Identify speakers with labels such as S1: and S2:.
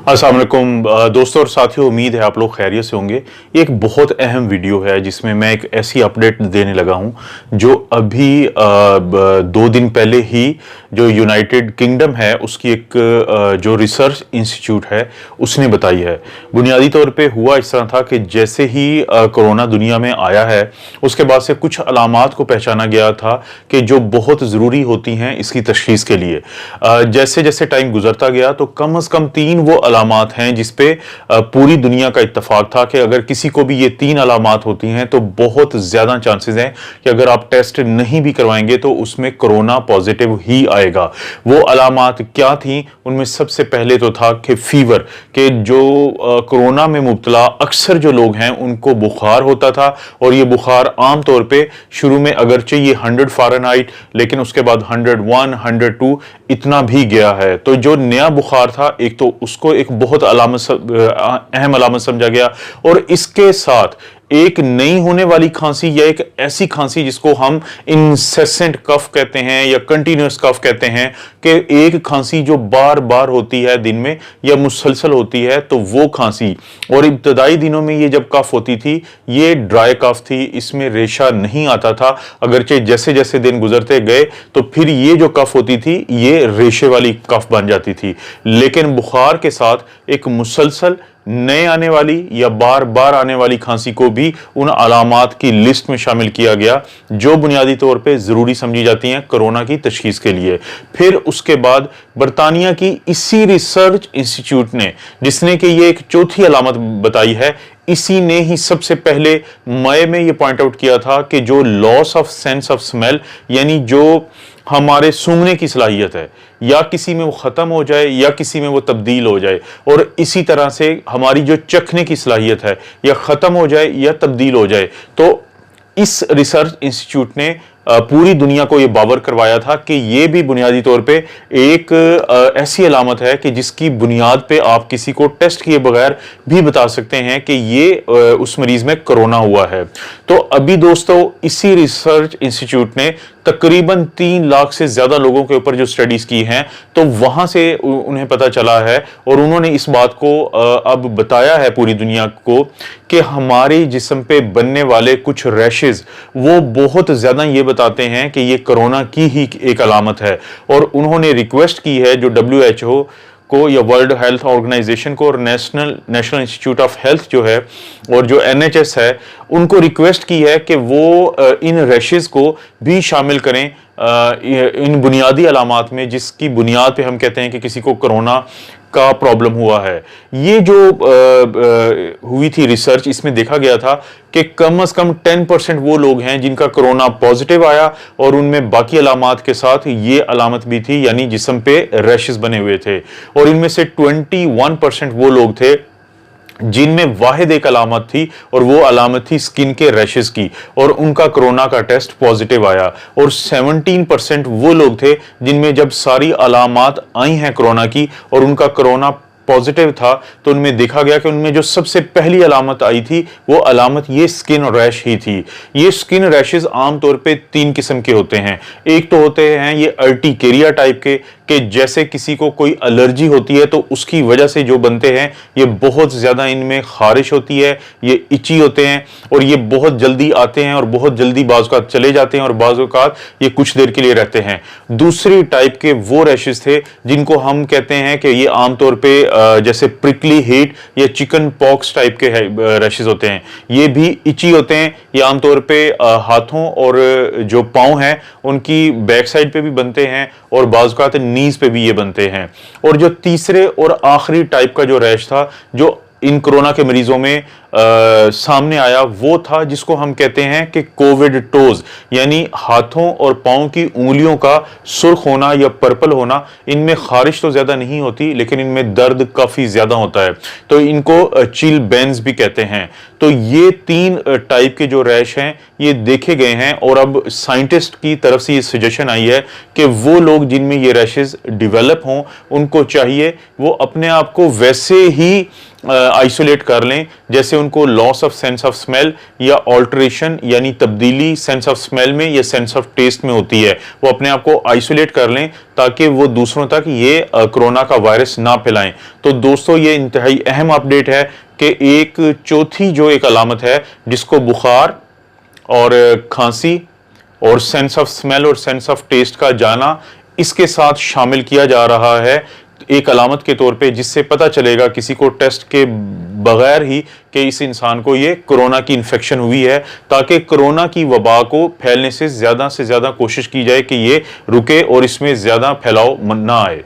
S1: अस्सलाम वालेकुम दोस्तों और साथियों, उम्मीद है आप लोग खैरियत से होंगे। ये एक बहुत अहम वीडियो है जिसमें मैं एक ऐसी अपडेट देने लगा हूं जो अभी 2 दिन पहले ही जो यूनाइटेड किंगडम है उसकी एक जो रिसर्च इंस्टीट्यूट है उसने बताई है। बुनियादी तौर पे हुआ इस तरह था कि जैसे ही कोरोना दुनिया में आया है उसके बाद से कुछ अलामात को पहचाना गया था कि जो बहुत ज़रूरी होती हैं इसकी तशख़ीस के लिए। जैसे जैसे टाइम गुजरता गया तो कम अज़ कम 3 वो अलामात हैं जिस पे पूरी दुनिया का इत्तेफाक था कि अगर किसी को भी ये 3 अलामात होती हैं तो बहुत ज़्यादा चांसेस हैं कि अगर आप टेस्ट नहीं भी करवाएंगे तो उसमें कोरोना पॉजिटिव ही आएगा। वो अलामात क्या थी? उनमें सबसे पहले तो था कि फीवर, कि जो कोरोना में मुब्तला अक्सर जो लोग हैं उनको बुखार होता था और ये बुखार आम तौर पे शुरू में अगरचे ये 100 फ़ारेनहाइट लेकिन उसके बाद 101, 102 इतना भी गया है। तो जो नया बुखार था एक तो उसको एक बहुत अहम अलामत समझा गया और इसके साथ एक नई होने वाली खांसी या एक ऐसी खांसी जिसको हम इंसेसेंट कफ कहते हैं या कंटिन्यूस कफ कहते हैं, कि एक खांसी जो बार बार होती है दिन में या मुसलसल होती है, तो वो खांसी। और इब्तदाई दिनों में ये जब कफ होती थी ये ड्राई कफ थी, इसमें रेशा नहीं आता था, अगरचे जैसे जैसे दिन गुजरते गए तो फिर ये जो कफ होती थी ये रेशे वाली कफ बन जाती थी। लेकिन बुखार के साथ एक मुसलसल नए आने वाली या बार बार आने वाली खांसी को भी उन अलामात की लिस्ट में शामिल किया गया जो बुनियादी तौर पे ज़रूरी समझी जाती हैं कोरोना की तशखीस के लिए। फिर उसके बाद बरतानिया की इसी रिसर्च इंस्टीट्यूट ने, जिसने कि ये एक चौथी अलामत बताई है, इसी ने ही सबसे पहले मई में ये पॉइंट आउट किया था कि जो loss of sense of smell, यानी जो हमारे सूंघने की सलाहियत है, या किसी में वो ख़त्म हो जाए या किसी में वो तब्दील हो जाए, और इसी तरह से हमारी जो चखने की सलाहियत है या ख़त्म हो जाए या तब्दील हो जाए। तो इस रिसर्च इंस्टीट्यूट ने पूरी दुनिया को ये बावर करवाया था कि ये भी बुनियादी तौर पे एक ऐसी अलामत है कि जिसकी बुनियाद पे आप किसी को टेस्ट किए बगैर भी बता सकते हैं कि ये उस मरीज में कोरोना हुआ है। तो अभी दोस्तों इसी रिसर्च इंस्टीट्यूट ने तकरीबन 3 लाख से ज्यादा लोगों के ऊपर जो स्टडीज की हैं, तो वहां से उन्हें पता चला है और उन्होंने इस बात को अब बताया है पूरी दुनिया को कि हमारे जिस्म पे बनने वाले कुछ रैशेज वो बहुत ज्यादा ये बताते हैं कि ये कोरोना की ही एक अलामत है। और उन्होंने रिक्वेस्ट की है जो WHO को या वर्ल्ड हेल्थ ऑर्गेनाइजेशन को और नेशनल इंस्टीट्यूट ऑफ हेल्थ जो है और जो NHS है उनको रिक्वेस्ट की है कि वो इन रैशेज को भी शामिल करें इन बुनियादी अलामात में, जिसकी बुनियाद पे हम कहते हैं कि किसी को कोरोना का प्रॉब्लम हुआ है। ये जो हुई थी रिसर्च, इसमें देखा गया था कि कम से कम 10% वो लोग हैं जिनका कोरोना पॉजिटिव आया और उनमें बाकी अलामात के साथ ये अलामत भी थी, यानी जिस्म पे रैशेस बने हुए थे। और इनमें से 21% वो लोग थे जिनमें वाहिद एक अलामत थी और वो अलामत थी स्किन के रैशेस की, और उनका कोरोना का टेस्ट पॉजिटिव आया। और 17% वो लोग थे जिनमें जब सारी अलामत आई हैं कोरोना की और उनका कोरोना पॉजिटिव था, तो उनमें देखा गया कि उनमें जो सबसे पहली अलामत आई थी वो अलामत ये स्किन रैश ही थी। ये स्किन रैशेस आमतौर पे 3 किस्म के होते हैं। एक तो होते हैं ये अर्टिकेरिया टाइप के जैसे किसी को कोई एलर्जी होती है तो उसकी वजह से जो बनते हैं, ये बहुत ज्यादा इनमें खारिश होती है, ये इची होते हैं और ये बहुत जल्दी आते हैं और बहुत जल्दी बाज़ औक़ात चले जाते हैं और बाज़ औक़ात ये कुछ देर के लिए रहते हैं। दूसरी टाइप के वो रैशेस थे जिनको हम कहते हैं कि ये आमतौर पे जैसे प्रिकली हीट या चिकन पॉक्स टाइप के रैशेस होते हैं, ये भी इची होते हैं। ये आमतौर पे हाथों और जो पाँव हैं उनकी बैक साइड पे भी बनते हैं और बाज़ औक़ात नीज पे भी ये बनते हैं। और जो तीसरे और आखिरी टाइप का जो रैश था जो इन कोरोना के मरीजों में सामने आया, वो था जिसको हम कहते हैं कि कोविड टोज, यानी हाथों और पाँव की उंगलियों का सुर्ख होना या पर्पल होना। इनमें खारिश तो ज्यादा नहीं होती लेकिन इनमें दर्द काफी ज्यादा होता है, तो इनको चिल बेन्स भी कहते हैं। तो ये 3 टाइप के जो रैश हैं ये देखे गए हैं और अब साइंटिस्ट की तरफ से ये सजेशन आई है कि वो लोग जिनमें ये रैशेज डिवेलप हों उनको चाहिए वो अपने आप को वैसे ही आइसोलेट कर लें जैसे उनको loss of sense of smell या ऑल्टरेशन यानी तब्दीली सेंस ऑफ स्मेल में या सेंस ऑफ टेस्ट में होती है, वो अपने आप को आइसोलेट कर लें ताकि वो दूसरों तक ये कोरोना का वायरस ना फैलाएं। तो दोस्तों ये इंतहाई अहम अपडेट है कि एक चौथी जो एक अलामत है जिसको बुखार और खांसी और सेंस ऑफ स्मेल और सेंस ऑफ टेस्ट का जाना इसके साथ शामिल किया जा रहा है एक अलामत के तौर पे, जिससे पता चलेगा किसी को टेस्ट के बगैर ही कि इस इंसान को ये कोरोना की इन्फेक्शन हुई है, ताकि कोरोना की वबा को फैलने से ज़्यादा कोशिश की जाए कि ये रुके और इसमें ज़्यादा फैलाव ना आए।